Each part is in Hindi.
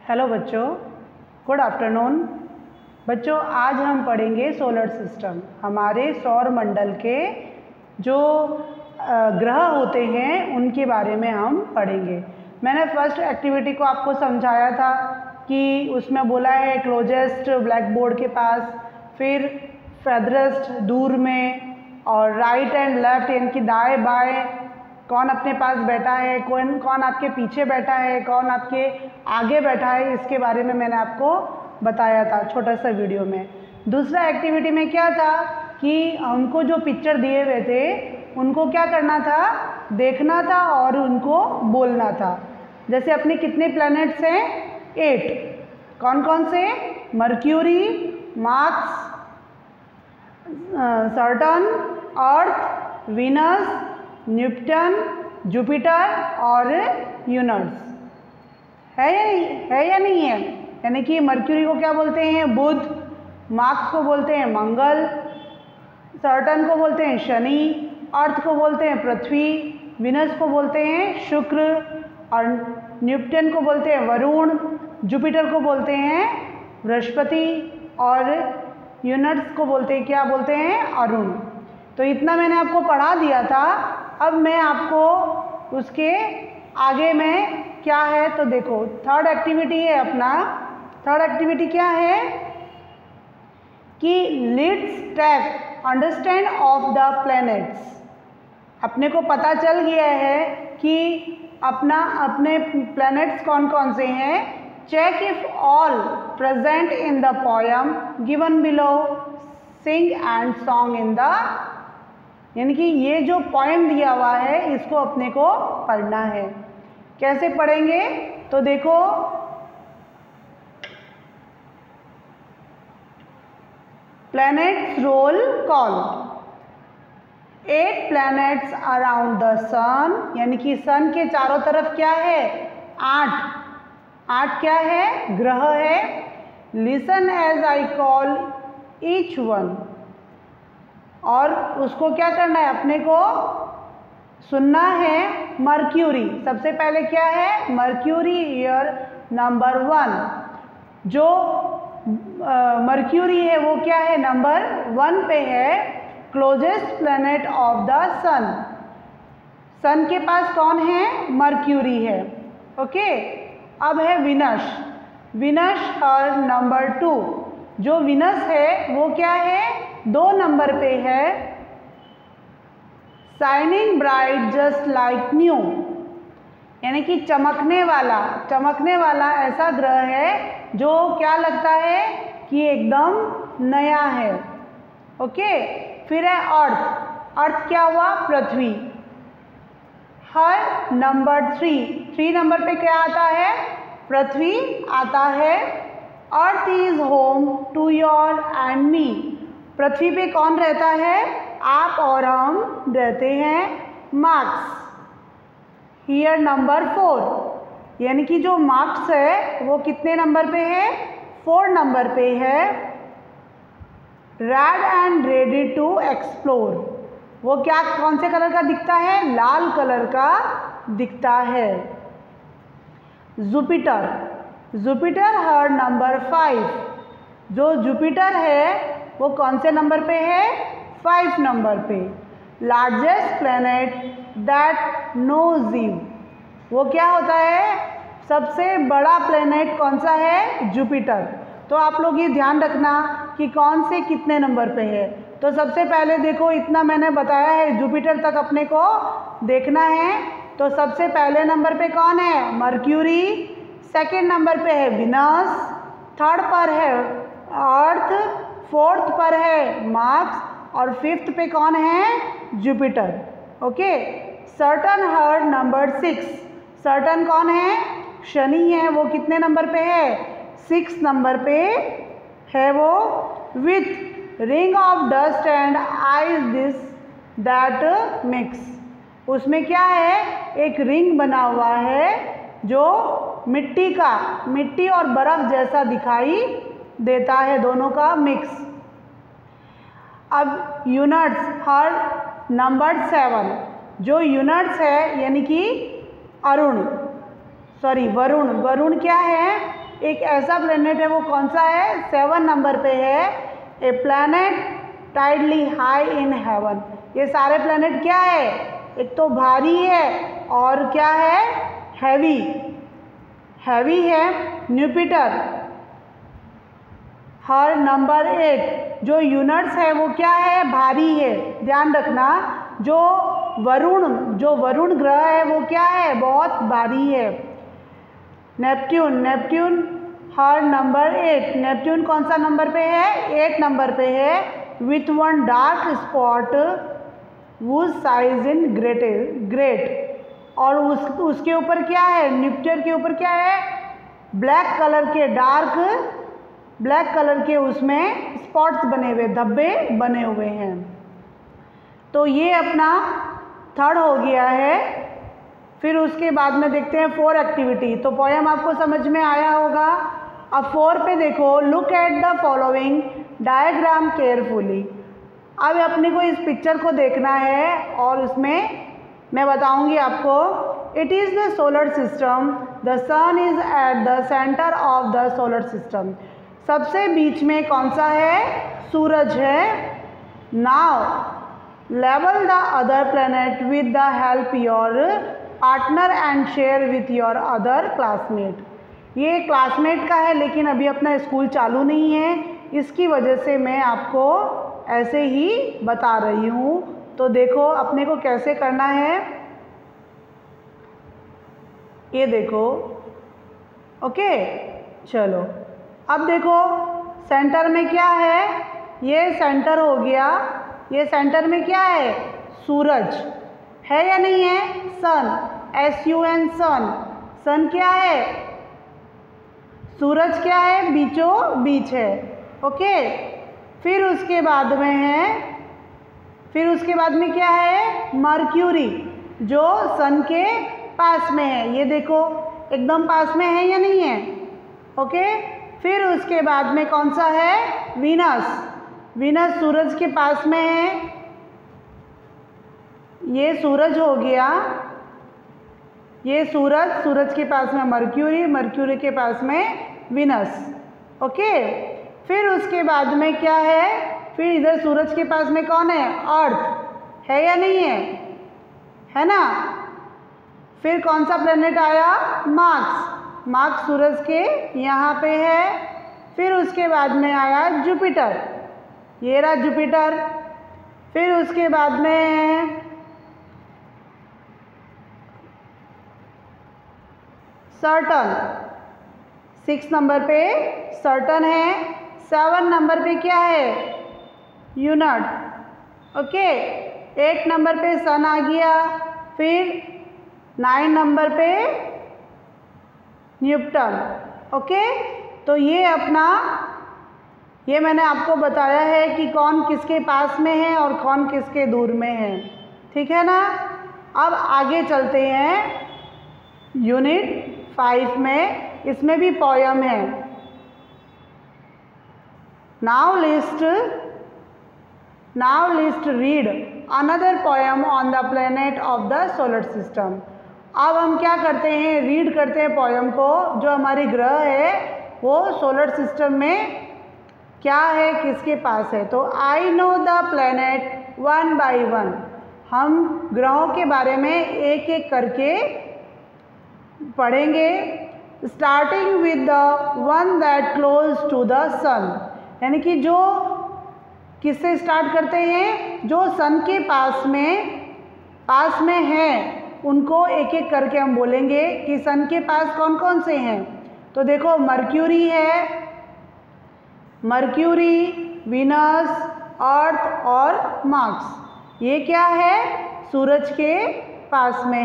हेलो बच्चों, गुड आफ्टरनून। बच्चों, आज हम पढ़ेंगे सोलर सिस्टम। हमारे सौर मंडल के जो ग्रह होते हैं उनके बारे में हम पढ़ेंगे। मैंने फर्स्ट एक्टिविटी को आपको समझाया था कि उसमें बोला है क्लोजेस्ट ब्लैक बोर्ड के पास, फिर फैदरेस्ट दूर में, और राइट एंड लेफ्ट यानी कि दाएं बाएं कौन अपने पास बैठा है, कौन आपके पीछे बैठा है, कौन आपके आगे बैठा है, इसके बारे में मैंने आपको बताया था छोटा सा वीडियो में। दूसरा एक्टिविटी में क्या था कि हमको जो पिक्चर दिए हुए थे उनको क्या करना था, देखना था और उनको बोलना था। जैसे अपने कितने प्लैनेट्स हैं? 8। कौन कौन से? मर्क्यूरी, मार्स, सैटर्न, अर्थ, वीनस, न्यूटन, जुपिटर और यूरेनस। है या नहीं है? यानी कि मर्क्यूरी को क्या बोलते हैं? बुध। मार्स को बोलते हैं मंगल। सैटर्न को बोलते हैं शनि। अर्थ को बोलते हैं पृथ्वी। वीनस को बोलते हैं शुक्र। और न्यूटन को बोलते हैं वरुण। जुपिटर को बोलते हैं बृहस्पति। और यूरेनस को बोलते हैं, क्या बोलते हैं? अरुण। तो इतना मैंने आपको पढ़ा दिया था। अब मैं आपको उसके आगे में क्या है तो देखो, थर्ड एक्टिविटी है अपना। थर्ड एक्टिविटी क्या है कि let's take understand of the planets. अपने को पता चल गया है कि अपने प्लैनेट्स कौन कौन से हैं। Check if all present in the poem given below, sing and song in the, यानी कि ये जो पोएम दिया हुआ है इसको अपने को पढ़ना है। कैसे पढ़ेंगे तो देखो, planets roll call. 8 planets around the sun, यानी कि सन के चारों तरफ क्या है? 8 क्या है? ग्रह है। Listen as I call each one, और उसको क्या करना है? अपने को सुनना है। मर्क्यूरी सबसे पहले क्या है? Mercury year number 1। जो मर्क्यूरी है वो क्या है? नंबर 1 पे है। क्लोजेस्ट प्लैनेट ऑफ द सन। सन के पास कौन है? मर्क्यूरी है। ओके। अब है विनस। विनस और नंबर 2। जो विनस है वो क्या है? 2 नंबर पे है। Shining bright just like new, यानी कि चमकने वाला ऐसा ग्रह है जो क्या लगता है कि एकदम नया है। ओके। फिर है अर्थ। अर्थ क्या हुआ? पृथ्वी। हर नंबर 3 नंबर पे क्या आता है? पृथ्वी आता है। Earth is home to your and me. पृथ्वी पे कौन रहता है? आप और हम रहते हैं। मार्स। हियर नंबर 4, यानी कि जो मार्स है वो कितने नंबर पे है? 4 नंबर पे है। Red and ready to explore. वो क्या, कौन से कलर का दिखता है? लाल कलर का दिखता है। जुपिटर। जुपिटर हर नंबर 5। जो जुपिटर है वो कौन से नंबर पे है? 5 नंबर पे। Largest planet that knows you. वो क्या होता है? सबसे बड़ा प्लैनेट कौन सा है? जुपिटर। तो आप लोग ये ध्यान रखना कि कौन से कितने नंबर पे है। तो सबसे पहले देखो, इतना मैंने बताया है, जुपिटर तक अपने को देखना है। तो सबसे पहले नंबर पे कौन है? मर्क्यूरी। सेकेंड नंबर पे है विनस। थर्ड पर है अर्थ। फोर्थ पर है मार्स। और 5th पे कौन है? जुपिटर। ओके। सैटर्न हर नंबर 6। सैटर्न कौन है? शनि है। वो कितने नंबर पे है? 6 नंबर पे है वो, with ring of dust and eyes this that mix. उसमें क्या है? एक रिंग बना हुआ है जो मिट्टी और बर्फ जैसा दिखाई देता है, दोनों का मिक्स। अब यूनिट्स हर नंबर 7। जो यूनिट्स है यानी कि वरुण। क्या है? एक ऐसा प्लेनेट है, वो कौन सा है? 7 नंबर पे है। A planet tidily high in heaven. ये सारे प्लैनेट क्या है? एक तो भारी है और क्या है? हैवी, हैवी है। न्यूपिटर हर नंबर 8। जो यूनिट्स है वो क्या है? भारी है। ध्यान रखना, जो वरुण ग्रह है वो क्या है? बहुत भारी है। नेपट्यून हर नंबर 8। नेपट्यून कौन सा नंबर पे है? 8 नंबर पे है। With one dark spot was size in great. और उसके ऊपर क्या है? नेपट्यून के ऊपर क्या है? ब्लैक कलर के, डार्क ब्लैक कलर के उसमें स्पॉट्स बने हुए, धब्बे बने हुए हैं। तो ये अपना थर्ड हो गया है। फिर उसके बाद में देखते हैं 4 एक्टिविटी। तो पोएम आपको समझ में आया होगा। अब 4 पे देखो, look at the following diagram carefully. अब अपने को इस पिक्चर को देखना है और उसमें मैं बताऊंगी आपको। It is the solar system, the sun is at the centre of the solar system. सबसे बीच में कौन सा है? सूरज है। Now level the other planet with the help your partner and share with your other classmate. ये क्लासमेट का है, लेकिन अभी अपना स्कूल चालू नहीं है, इसकी वजह से मैं आपको ऐसे ही बता रही हूँ। तो देखो अपने को कैसे करना है, ये देखो। ओके, चलो अब देखो सेंटर में क्या है? ये सेंटर हो गया। ये सेंटर में क्या है? सूरज है या नहीं है? सन, SUN, सन। सन क्या है? सूरज क्या है? बीचों बीच है। ओके, फिर उसके बाद में है, फिर उसके बाद में क्या है? मर्क्यूरी, जो सन के पास में है। ये देखो एकदम पास में है या नहीं है? ओके, फिर उसके बाद में कौन सा है? वीनस। वीनस सूरज के पास में है। ये सूरज हो गया, ये सूरज के पास में मर्क्यूरी, मर्क्यूरी के पास में वीनस। ओके, फिर उसके बाद में क्या है? फिर इधर सूरज के पास में कौन है? अर्थ है या नहीं है? है ना। फिर कौन सा प्लेनेट आया? मार्स। मार्स सूरज के यहाँ पे है। फिर उसके बाद में आया जुपिटर, ये रहा जुपिटर। फिर उसके बाद में सैटर्न, 6 नंबर पे सैटर्न है। 7 नंबर पे क्या है? यूनिट। ओके, 8 नंबर पे सन आ गया। फिर 9 नंबर पे न्यूटन। ओके, तो ये अपना, ये मैंने आपको बताया है कि कौन किसके पास में है और कौन किसके दूर में है। ठीक है ना। अब आगे चलते हैं यूनिट 5 में। इसमें भी पोयम है। Now list read another poem on the planet of the solar system. अब हम क्या करते हैं? रीड करते हैं पोयम को। जो हमारी ग्रह है वो सोलर सिस्टम में क्या है, किसके पास है। तो I know the planet 1 by 1। हम ग्रहों के बारे में एक एक करके पढ़ेंगे। Starting with the one that close to the sun, यानी कि जो किससे स्टार्ट करते हैं? जो सन के पास में है, उनको एक एक करके हम बोलेंगे कि सन के पास कौन कौन से हैं। तो देखो मर्क्यूरी है, मर्क्यूरी, वीनस, अर्थ और मार्स। ये क्या है? सूरज के पास में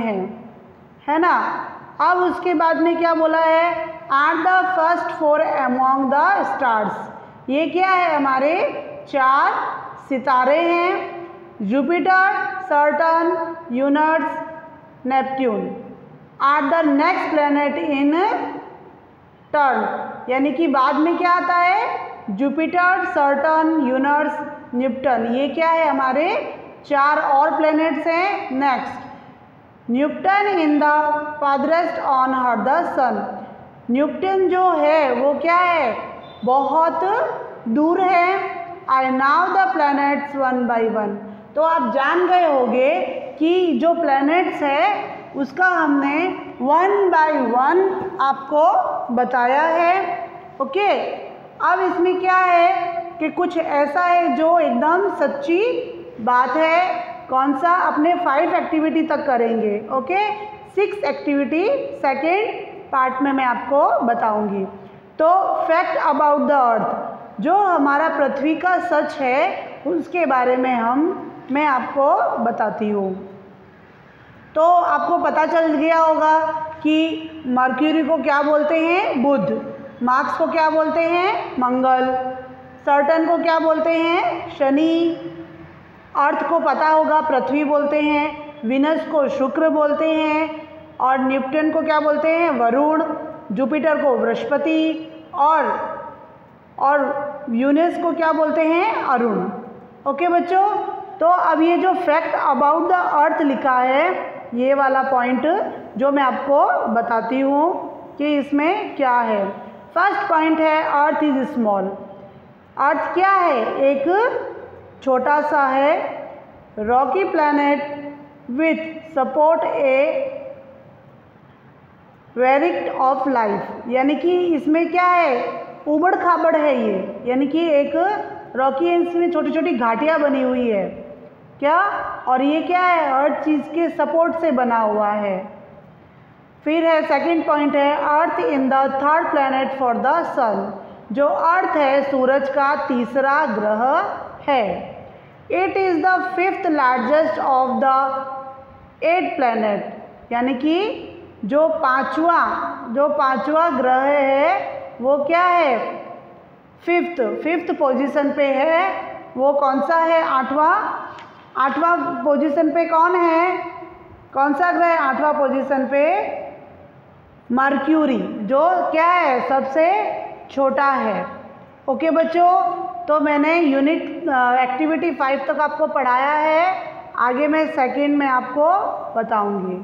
है ना। अब उसके बाद में क्या बोला है? Are the first 4 among the stars. ये क्या है? हमारे 4 सितारे हैं। Jupiter, Saturn, Uranus, Neptune are the next planet in turn, यानी कि बाद में क्या आता है? Jupiter, Saturn, Uranus, Neptune. ये क्या है? हमारे 4 और प्लेनेट्स हैं। Next, Neptune in the farthest on her the sun. Neptune जो है वो क्या है, बहुत दूर है। I now the planets one by one. तो आप जान गए होंगे कि जो प्लैनेट्स है उसका हमने वन बाय वन आपको बताया है। ओके, अब इसमें क्या है कि कुछ ऐसा है जो एकदम सच्ची बात है। कौन सा, अपने 5 एक्टिविटी तक करेंगे। ओके, 6 एक्टिविटी सेकेंड पार्ट में मैं आपको बताऊंगी। तो फैक्ट अबाउट द अर्थ, जो हमारा पृथ्वी का सच है उसके बारे में मैं आपको बताती हूँ। तो आपको पता चल गया होगा कि मर्क्यूरी को क्या बोलते हैं, बुध। मार्स को क्या बोलते हैं, मंगल। सैटर्न को क्या बोलते हैं, शनि। अर्थ को पता होगा, पृथ्वी बोलते हैं। विनस को शुक्र बोलते हैं। और नेपच्यून को क्या बोलते हैं, वरुण। जुपिटर को बृहस्पति। और यूरेनस को क्या बोलते हैं, अरुण। ओके बच्चों, तो अब ये जो फैक्ट अबाउट द अर्थ लिखा है, ये वाला पॉइंट जो मैं आपको बताती हूँ कि इसमें क्या है। फर्स्ट पॉइंट है, अर्थ इज स्मॉल। अर्थ क्या है, एक छोटा सा है। Rocky planet with support a variety of life, यानी कि इसमें क्या है, उबड़ खाबड़ है ये, यानी कि एक रॉकी, इसमें छोटी छोटी घाटियाँ बनी हुई है क्या, और ये क्या है, हर चीज़ के सपोर्ट से बना हुआ है। फिर है सेकंड पॉइंट है, earth in the third planet for the sun. जो अर्थ है सूरज का तीसरा ग्रह है। It is the 5th largest of the 8 planet, यानी कि जो पांचवा ग्रह है वो क्या है, फिफ्थ पोजीशन पे है। वो कौन सा है, आठवां पोजीशन पे कौन है, कौन सा ग्रह है 8वां पोजीशन पे, मर्क्यूरी, जो क्या है, सबसे छोटा है। ओके बच्चों, तो मैंने यूनिट एक्टिविटी 5 तक आपको पढ़ाया है। आगे मैं सेकंड में आपको बताऊंगी।